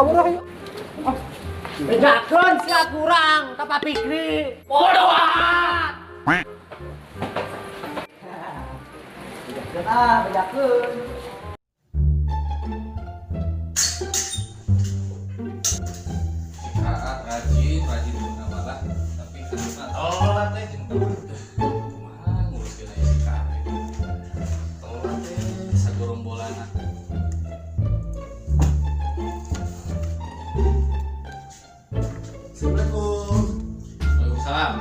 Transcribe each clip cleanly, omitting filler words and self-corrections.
kabur lah yuk. Bedakeun sia kurang ka Pak Fikri. Bodoh amat. Bedakeun. Rajin guna malah tapi kenapa tolong teh jeung kumaha nguruskeun aya si Kare. Tolong teh sagorombolana. Assalamualaikum. Waalaikumsalam.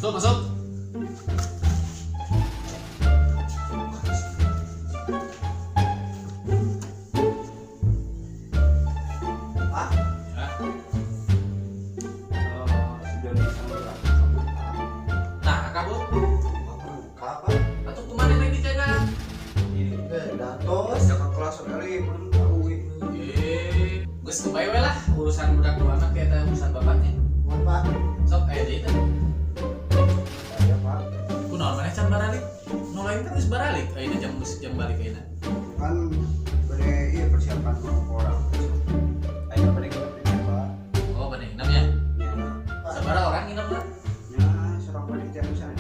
Masuk. Geus kebae we lah urusan budak dua anak kayak teh urusan bapaknya. Mohon Pak. Sok aya deui teh. Ya Pak. Kunaon maneh can baralik? Nu lain kan geus baralik. Ayeuna jam balik ayeuna. Kan bade ieu persiapan orang. Ayo bade kita Pak. Oh, bener namanya. Ya. Sabaraha orang nginepna? Ya, seorang panitia bisa kan.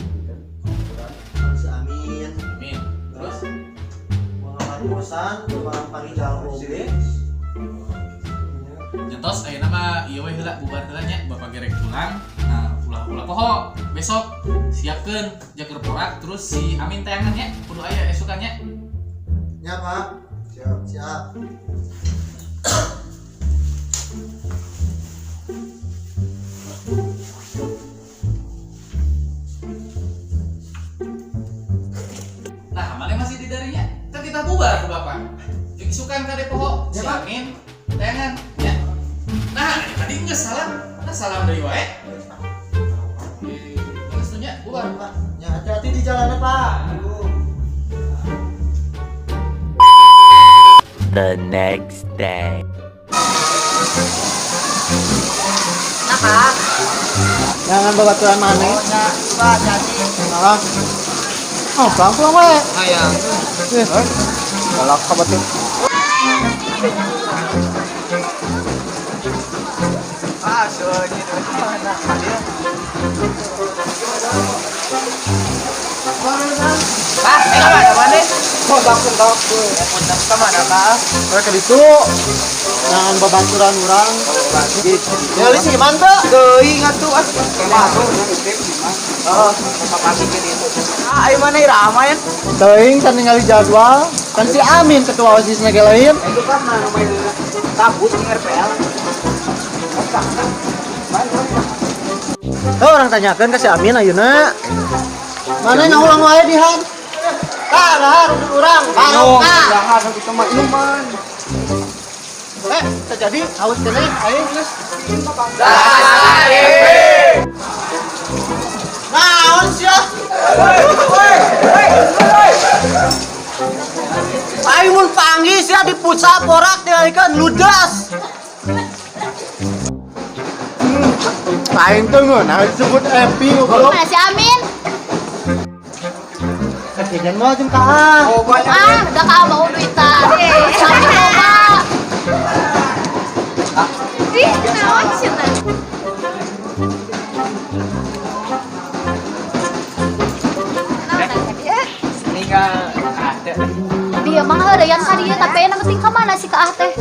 Si Amin. Amin. Terus Mengamati pesan tukang panggil oge. nyentos ayeuna mah ieu we heula bubar heula nya bapak gerek pulang. Nah, ulah poho besok siapkeun jaker porak terus si Amin tayangan nya kudu aya esukannya. Ya Pak. Siap. Nah, mana masih di darinya? Kan kita bubar ke bapak. Jeung isukan ka poho si Amin tayangan ya. Nah, tadi geus salam. Nah, salam deui wae. Geus nya bubar. Pak. Ya hati-hati di jalan Pak. The next day. Nah, jangan babaturan maneh. Pak, jadi. Nah. Oh, pulang we. Hayang. Galak ka batur. Ah, soalnya itu mana dia? Mana? Oh, bakun. Kemana Pak? Mereka ditu. Jangan babaturan urang. Ya li sih mantap. Deui ngatuh ah. Masuk Oh, pasti ke ditu. Ah, ayo mana ramai? Teuing can ningali jadwal. Kan si Amin ketua OSIS-nya ge lain. Itu kan namanya kabus di RPL. Tuh orang tanyakan ke si Amin ayeuna. Mana yang ulang wae dihan? Dahar urang barokah. Dahar kita mah inuman. Terjadi haus keneh aing geus. Naon sia? Aing mun panggil sia di pusat porak tinggalikeun ludas. Aing teh ngeunah disebut Epi goblok. Mana si Amin? Kejadian mah jeung kaah. Oh, banyak. Udah kau mau duitan. Sampai coba. Ih, naon cenah? Tinggal ada. Dia mah heureyan ka dieu tapi enak penting ka mana si Kaah teh?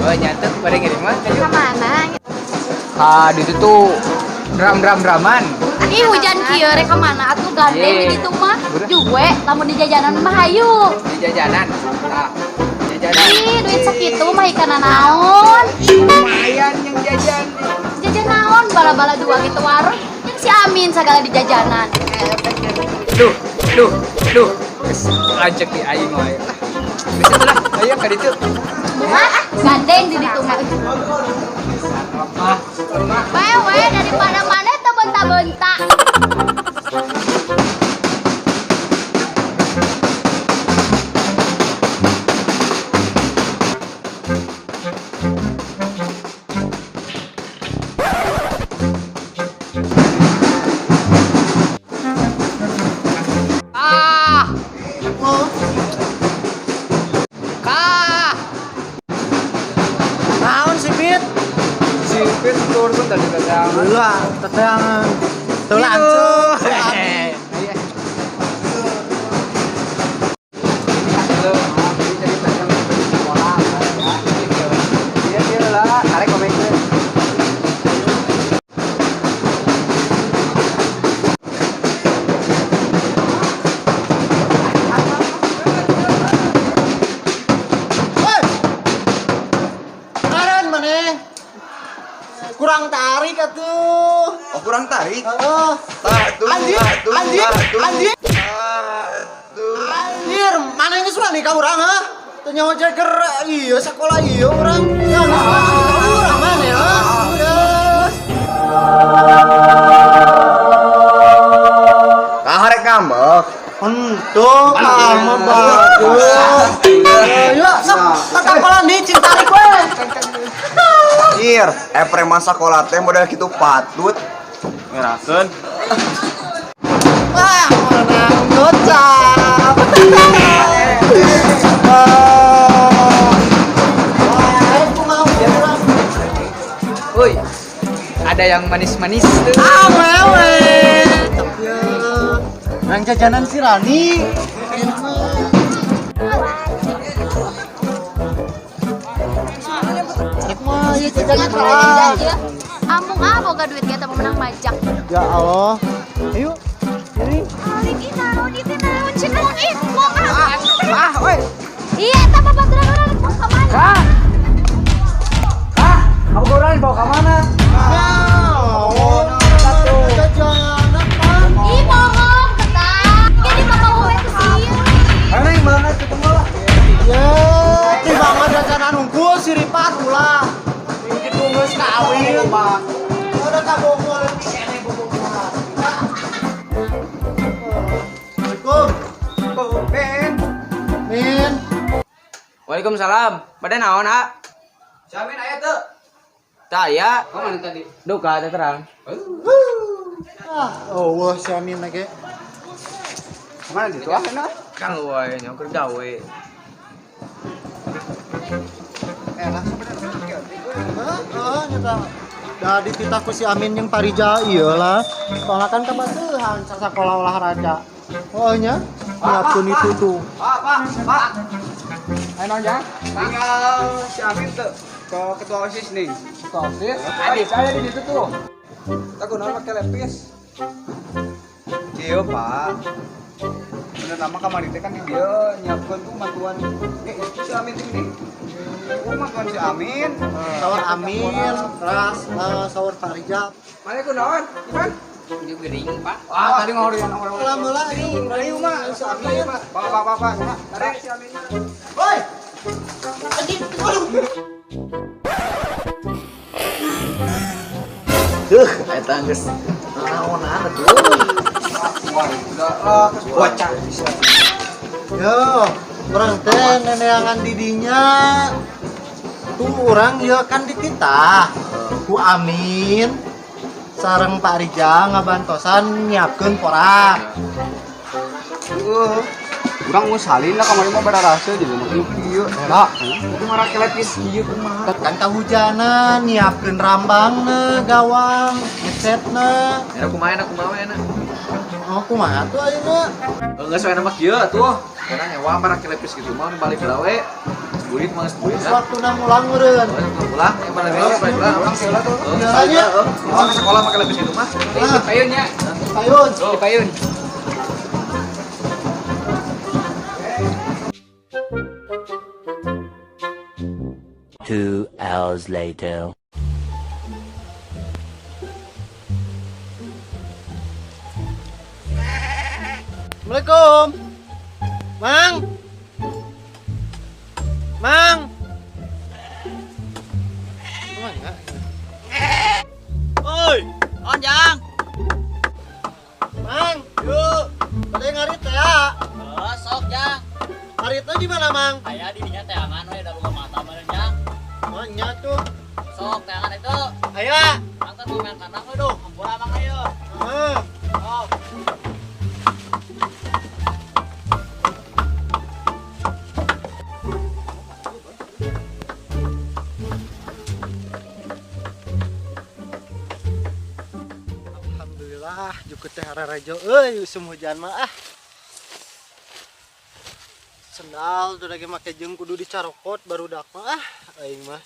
Oh, nyatet pada ngirim mah. Ka mana? Di situ tuh dram-draman. Ih hujan kieu rek ka mana atuh gandeng di ditu mah. Juwe lamun di jajanan mah hayu. Di jajanan. Nah, jajanan. Ih duit sakitu mah ikana naon? Lumayan yang jajan. Jajan naon bala-bala dua gitu warung. Yang si Amin segala di jajanan. Duh. Ajak di aing wae. Bisa tuh lah, ayo ka ditu. Hah? Gandeng di ditu mah. Wewe daripada mana teu bentak-bentak. Tapi tur pun tadi kata. Lah, teteangan. Tuh lancung. Kurang tarik atuh. Oh, kurang tarik. Heeh. Anjir, mana ini sudah nih kamu orang ha? Teu nyawa jeger iya sekolah iya orang. Ya urang mana ya? Kaharek ngambek. Untuk kamu bagus. Ya, sok tatakolan di cintarik we. Ir, masa sekolah teh model gitu patut. Ngerakeun. Wah, menang gocap. Woi, ada yang manis-manis tuh. Awewe. Nang jajanan si Rani. Mah, ya jajanan lah. Ampung boga duit kita mau menang majak. Ya Allah. Ayo. Ini. Hari ini naruh di tenda cina itu. Woi. Iya, tak apa terang mau kemana? Kamu orang dibawa ke mana? Jajanan kan. Ih, bohong, ketak. Jadi papa gue ke sini. Mana yang mana ketemu lah? Ya, tiba mah jajanan unggul siripan ulah. Mungkin bungkus kawin, Pak. Udah kabongol kene bubungan. Assalamualaikum. Min. Waalaikumsalam. Pada naon, Ha? Siamin aya teu? Saya. Kau mana tadi? Duka teh terang. Oh, wah si Amin lagi. Mana gitu ah enak? Kang wae nyoker gawe. Enak sebenarnya. Heeh, nyata. Da dititah ku si Amin yang Parija iyalah. Soalnya kan kebetulan sasakola olahraga. Oh nya, nyiapkeun itu tuh. Pak. Ayo aja. Tinggal si Amin tuh ke ketua OSIS nih. Ketua OSIS? Adik saya di situ tuh. Takut nama pakai lepis. Iya, Pak. Bener nama kamar itu kan dia nyiapkan tuh matuan. Si Amin ini. Matuan si Amin. Sawar Amin, ras sawar Parija. Mana ku naon? Iman? Dia gering, Pak. Ah, tadi ngori yang orang. Alhamdulillah ini. Ayo, Mak. Si Amin, Pak. Pak. Tarik si Amin. Woi. Anjing, aduh. Eta geus naonan atuh. Bocah bisa. Yo, orang teh neneangan didinya. Tuh orang ya kan dititah. Ku Amin sareng Pak Rija ngabantosan nyiapkeun porang. Urang mau salin lah kamari mah bada rasa jadi mah ieu. Eta, kumaha kelepis ieu kumaha. Kan kahujanan nyiapkeun rambangna, gawang, headsetna. Ya kumaha enak. Oh, kumaha tuh ayeuna? Enggak soalnya mah kieu atuh. Karena nyewa para kelepis gitu mah balik gawe. Burit mah burit. Waktuna mulang meureun. Pulang, yang pada beres balik pulang. Jalannya. Oh, ke sekolah pakai kelepis itu mah. Ah, Payunnya, payun. di payun. Two hours later. Assalamualaikum. Mang. Kemana? Oi, Onjang. Mang. Yuk. Pada ngarit teh ya. Sok jang, Ngaritna di mana, Mang? aya di dinya teangan we da boga mata meureun jang. Oh, nya tuh. Sok teangan itu. Aya. Angkat main kandang we duh, hampura mang ayo. Heeh. Sok. ikut teh rajo euy usum hujan mah ah. Sendal tuh lagi make jeung kudu dicarokot barudak mah ah aing mah.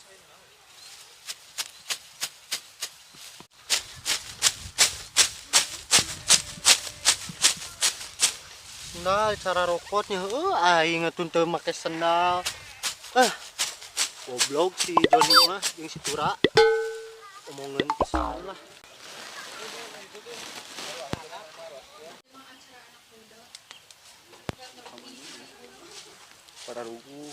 Sendal cara rokotnya aing ngetun teu make sendal. Goblok si Joni mah jeung si Tura. Omongan pisan lah. Para rugu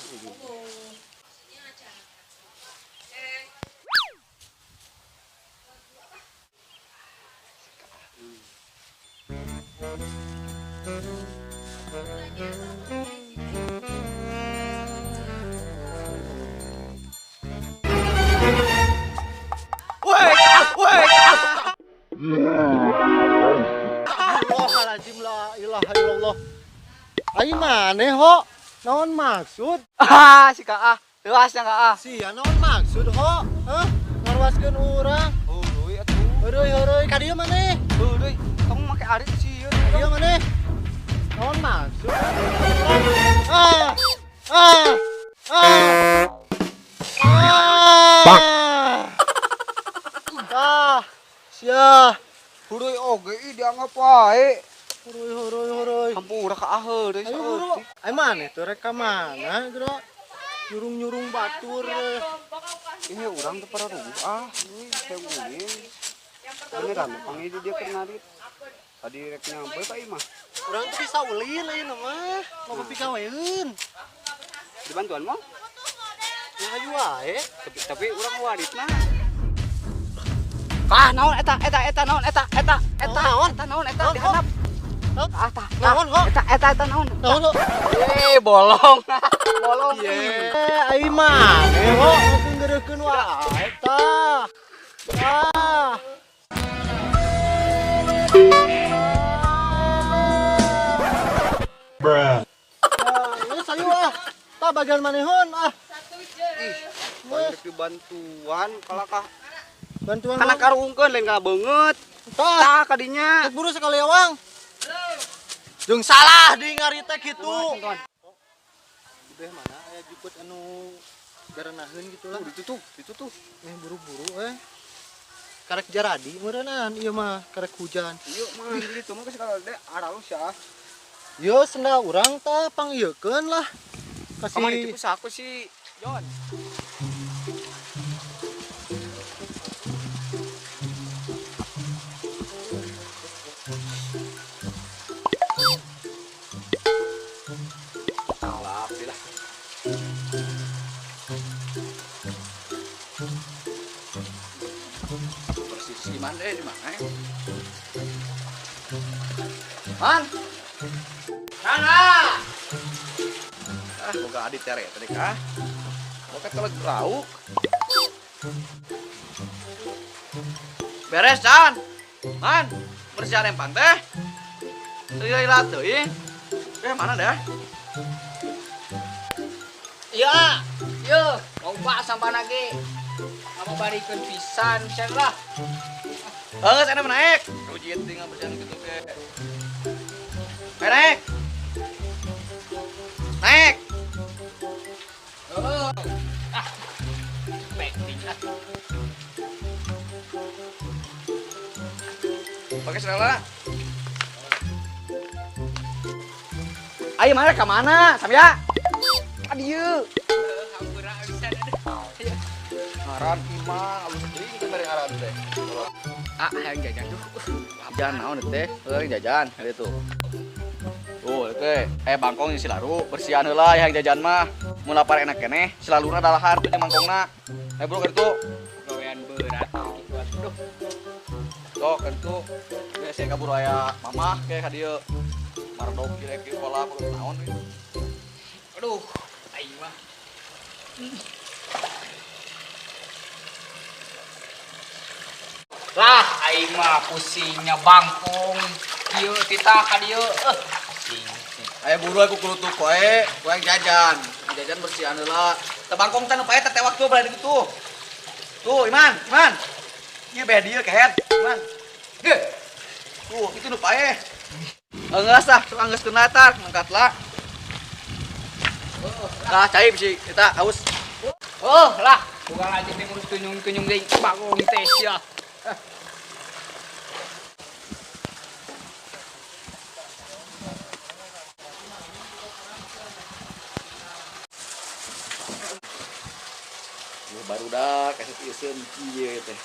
Astagfirullahaladzim la ilaha illallah. Aing maneh ho? Naon maksud? Si Kak telasnya Kak. Sia naon maksud ho? Hah? Ngaruaskeun urang. Heueuy atuh. Heureui ka dieu maneh. Heueuy, kamu make arit sih. Ka dieu maneh. Naon maksud? Ah. Ah. Ah. Ah. Sia. Heueuy oge ih dianggap wae. Heureui. Hampura Kak heueuy Ayo buru. Ai maneh teh rek ka mana, Bro? Nyurung-nyurung batur. Ini urang teu para rugu saya ulin. Beneran panggil dia kernarit. Tadi rek nyampe ka imah. Urang teh bisa ulin lain mah. Mau pikaweun. Dibantuan mah? Ya ayo wae. Tapi urang wadit mah. Kah naon eta naon eta naon eta dihandap. Naon ho? Eta naon? Naon ho? Bolong. Bolong. Ai maneh ho ngeurekeun wae tah. Ah. Bruh. Ini sayu ah. Tah bagian manehun ah. Banyak dibantuan kalau kah Bantuan kana karungkeun lain ka beungeut. tah. Tah kadinya. Buru sekali awang. Jeung salah di ngarita kitu. Udah mana aya jukut anu garanaheun gitu lah. Itu tuh. Buru-buru karek jaradi meureunaan ieu mah karek hujan. Ieu mah gitu mah geus kada aralus ya. Yo sendal urang tah pangieukeun lah. Kamu Kasih ditipu saku sih, Jon. Bersih man deh di mana? Man. Mana? Boga adit tere tadi kah? Boga telek lauk. Beres Jan. Man, bersihan empang teh. Teu ilat teuing. Mana dah? Iya, loba sampai lagi. Kamu balikin pisan lah. Saya naik. Rujit tinggal bersihan gitu ke. Naik. Naik. Penting ah. Pakai segala. Ayo mana ke mana? Samya. Adieu. Hampura bisa deh. Aran imah, alus deui kita dari aran teh. Yang jajan tuh. Jajan naon teh? Jajan ada tuh. Tuh, teh. Bangkong si laru bersihan heula yang jajan mah. Mun lapar enak keneh, selaluna dalahar tuh jeung mangkongna. Bro kitu. Gawean berat gitu aduh. Sok kitu. Geus saya kabur aya mamah ke ka dieu. Mardok kirek di sekolah kudu naon we. Aduh, aing mah. Lah, aing mah pusingnya bangkong. Ieu titah ka dieu. Pusing. Aya buru aku kulutuk wae, yang jajan. Jajan bersihan heula. Teu bangkong teh nu pae teh waktu balik gitu. Tuh, Iman. Ieu beh dieu kehet, Iman. Ge. Itu nu paeh. Enggeus ah, sok anggeus kena tar, mangkatlah. Lah cai bisi eta haus. Oh lah, bukan aja nih ngurus tunyung-tunyung deui bagong teh sia. Baru dah kasih ieu ieu teh.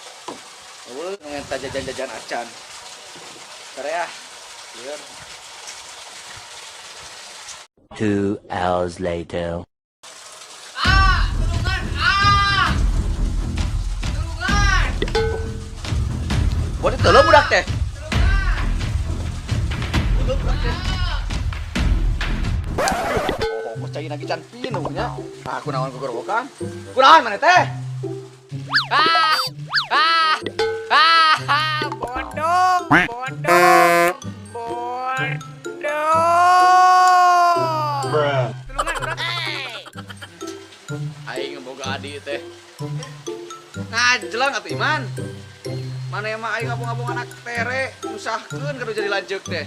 Eueuh ngenta jajan-jajan acan. Tara ya. Lieur. 2 hours later. Buat itu lo budak teh. Oh, percaya lagi can pinu nya. Ah, kunaon gogorokan. Kunaon mana teh? Bodong, bodong, bodong. Tulungan, udah. Aing boga adi teh. Ngajelang atuh Iman. Mana emang aing ngabung-ngabung anak tere, nyusahkeun kudu jadi lanjeuk teh.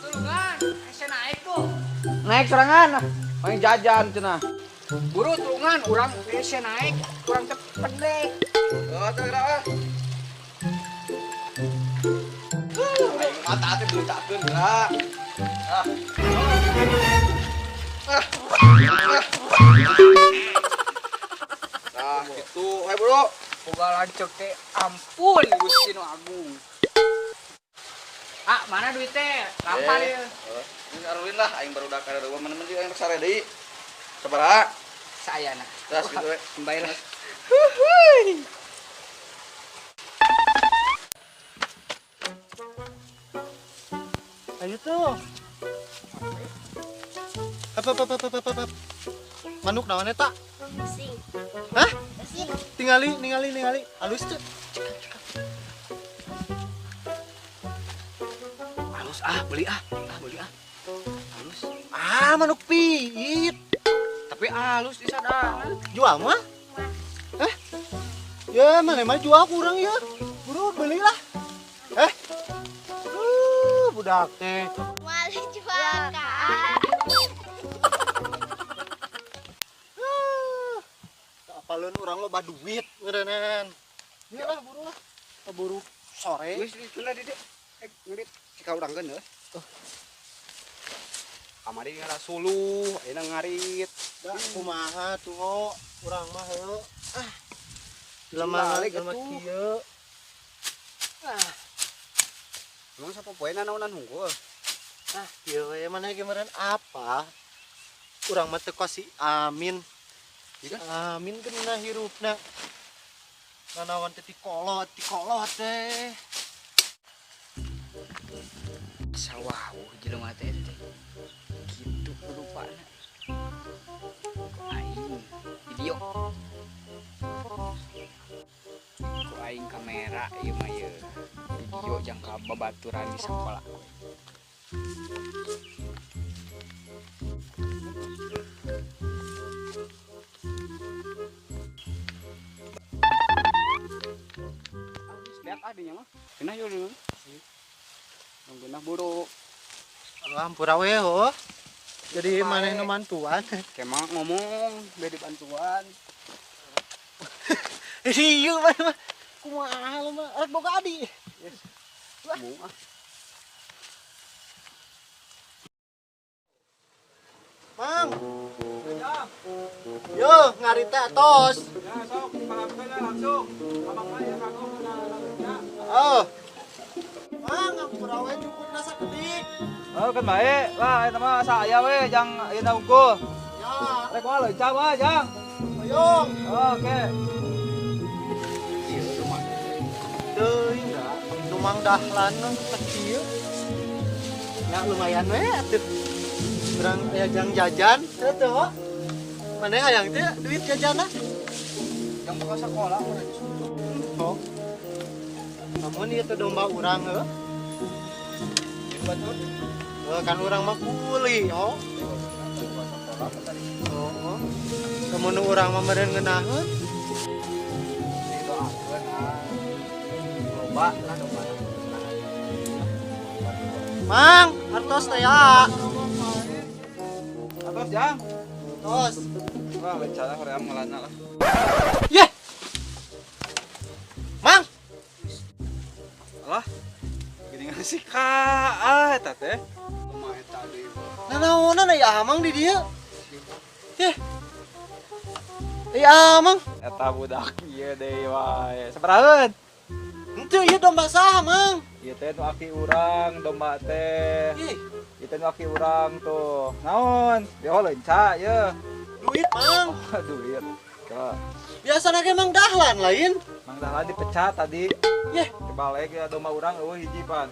Tulungan, ese naik tuh. Naik serangan. Main jajan cenah. Buru tulungan, urang ese naik, kurang cepet deh. Oh, teh gerak. Aing mata teh dilecakeun gerak. Ah. Nah, gitu. Hai, Bro. Boga lancek teh, ampun Gusti Nu Agung. Ah, mana duit teh? Lampar ya. Ini aruin lah, aing baru dakar ada mana-mana aing rek sare deui. Sabaraha? Saya nah. Das gitu we. Kembali lah. Ayo tuh. Apa. Manuk naon eta? Sing. Hah? Sing. Ningali. Halus tuh. Halus beli ah. Halus. Manuk piit. Tapi halus di sana. Jual mah? Eh? Ya, mana mah jual kurang ya. Buru belilah. Budak teh. Mali jual kan. Apalun orang lo duit ngerenan. Ya lah buru lah. Buru sore. Wis itulah Dede. Ngerit cika urang geun heuh. Kamari ngara suluh, ayeuna ngarit. Da kumaha tuh ho, urang mah heuh. Jelema kieu. Emang sapopoena naonan hunggul? Kieu we mana kemarin apa? Urang mah teu si Amin. Amin geuna hirupna. Nanawan teh ti kolot teh. Sawah, jelema teh kitu rupana. Aing video. Ku aing kamera ieu mah ye. Video jangka babaturan di sekolah. Lihat adinya mah. Kenah yo dulu. Nungguinah buru. Ampura we ho. Jadi maneh nu mantuan. Kemang ngomong beri bantuan. Ieu mah kumaha lu mah arek boga adi. Ngomong ah. Mang. Yo, ngarita tos. Ya sok pangapkeun langsung. Abang aya kagok na. Oh. Mang, ampura we cukupna sakedik. Oh kan baik lah eta mah saya we jang ayeuna unggul. Ya, Rek moal leucah mah jang. hoyong. Oke. Deui enggak. Numang dahlan kecil. Ya lumayan we atuh. Urang aya jang jajan teu teu. Maneh hayang teh duit jajanna? Yang bakal sekolah mah Oh. Namun ieu teh domba urang heuh. betul. Kan urang mah kuli, oh. Oh. Kemun urang mah meureun ngeunaheun. Didoakeun ah. Loba lah domba. Mang, artos teh ya. Atos jang. Tos. Wah, bencana korea ngelana lah. Yeh. Mang, Alah. Gini ngasih ka eta teh. Lumayan tadi. nanaonan aya amang di dieu. Yeh. Aya amang. Eta budak ieu deui wae. Sabaraheun? Henteu ieu domba saha, Mang? Ieu teh nu aki urang domba teh. Ih, Ieu teh nu aki urang tuh. Naon? Dia leunca ye. duit, Mang. Duit. Coba. Biasana ge Mang Dahlan lain. Mang Dahlan dipecat tadi. Yeh, Dibalik ya domba urang eueuh hiji pan.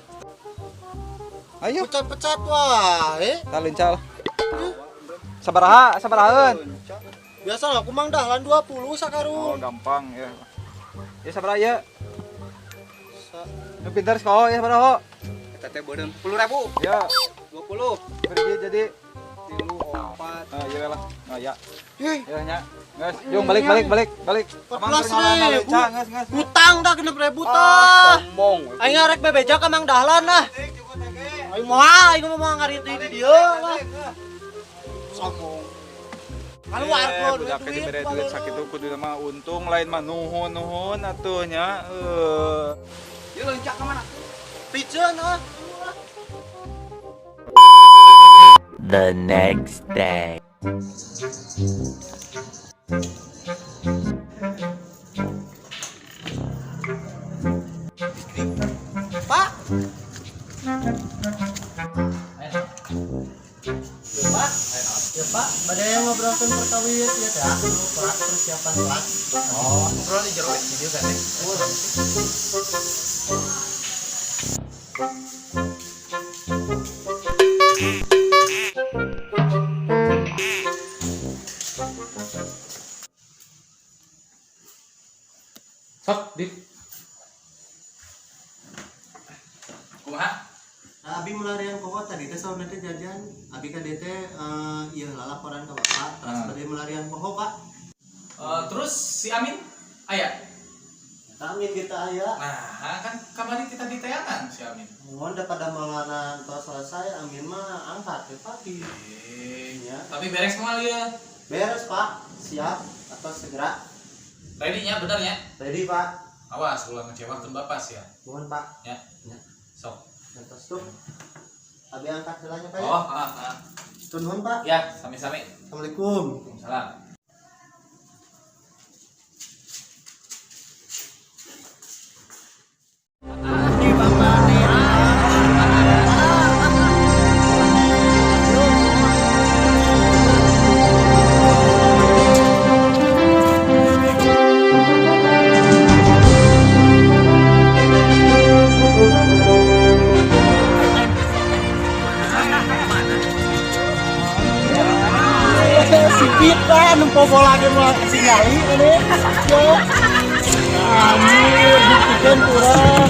Ayo, pecat-pecat wae. kita lencal. Sabaraheun? Biasana aku Mang Dahlan 20 Oh, sakarung. gampang ya. Ya sabaraha ya? Nu pintar sekolah ya sabaraha ho? Eta teh beureum 10.000. Ya, 20. pergi jadi 4. nah, iya lah. Nah, ya. Ih, Ya nya. Geus, jung balik. Amang 14.000. geus. Utang dah 6.000 tah. Sombong. Aing ngarek bebeja ka Mang Dahlan lah. Aing mau ngarit di dieu lah. Sombong. Keluar keluar budak duit. dibere duit sakitu kudu mah untung lain mah nuhun atuh nya. Ieu leunca ka mana? Piceun ah. The next day. Pak. Ya Pak, ada yang ngobrolkan perkawin ya teh, Pak, persiapan kelas. Oh, ngobrol di jero video kan teh. Sok, Dik. Kumaha? Nah, Abi melarian pokok tadi teh sauna teh jajan. Abi ka DT ieu lah laporan ke Bapak. Terus tadi melarian pokok, Pak. Terus si Amin aya. Amin kita aya. Nah, kan kemarin kita diteangan si Amin. Mohon pada melaran tos selesai Amin mah angkat ya Pak. Ya. Tapi beres kemana ya? Beres, Pak. Siap atau segera. Ready nya bener ya? Ready, Pak. Awas ulah ngecewakeun Bapak sih ya. Mohon, Pak. Ya. Ya. Sok. Tos tuh. Abi angkat delanya, Pak. Oh, Nuhun, Pak. Ya, sami-sami. Assalamualaikum. Salam. Si Pita nempo bola ge mah singali ini. Yo. Amin, buktikan kurang.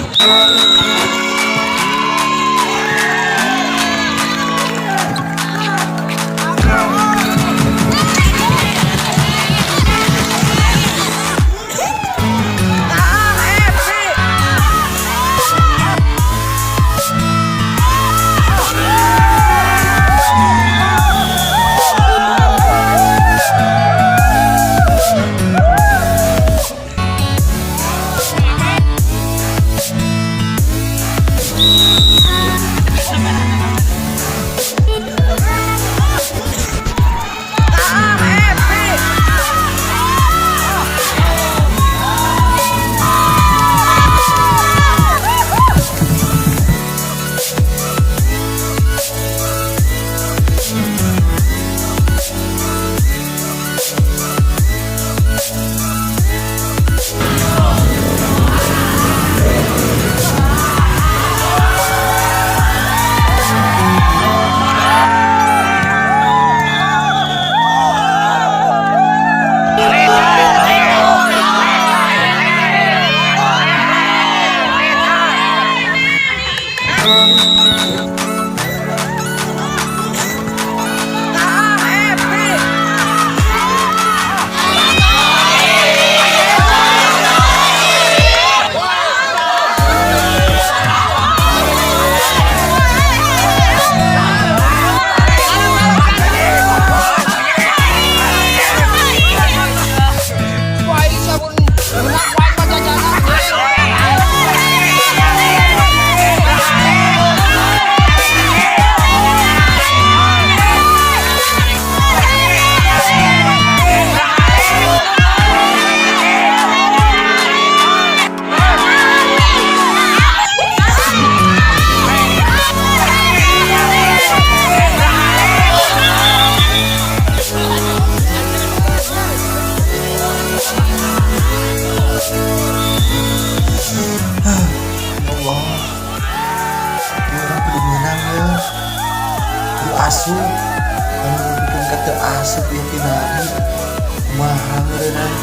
beneran.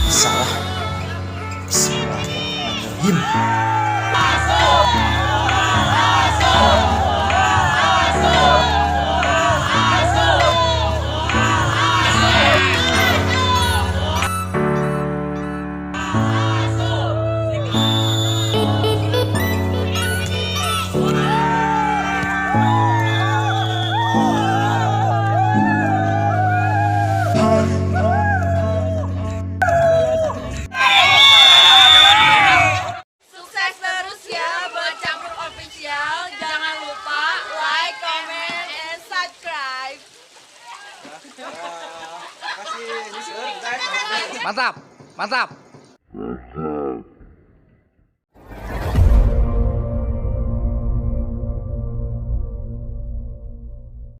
Salah. Bismillahirrahmanirrahim. Sukses terus ya buat Campur Official. Jangan lupa like, comment, and subscribe. Kasih, Mantap, mantap.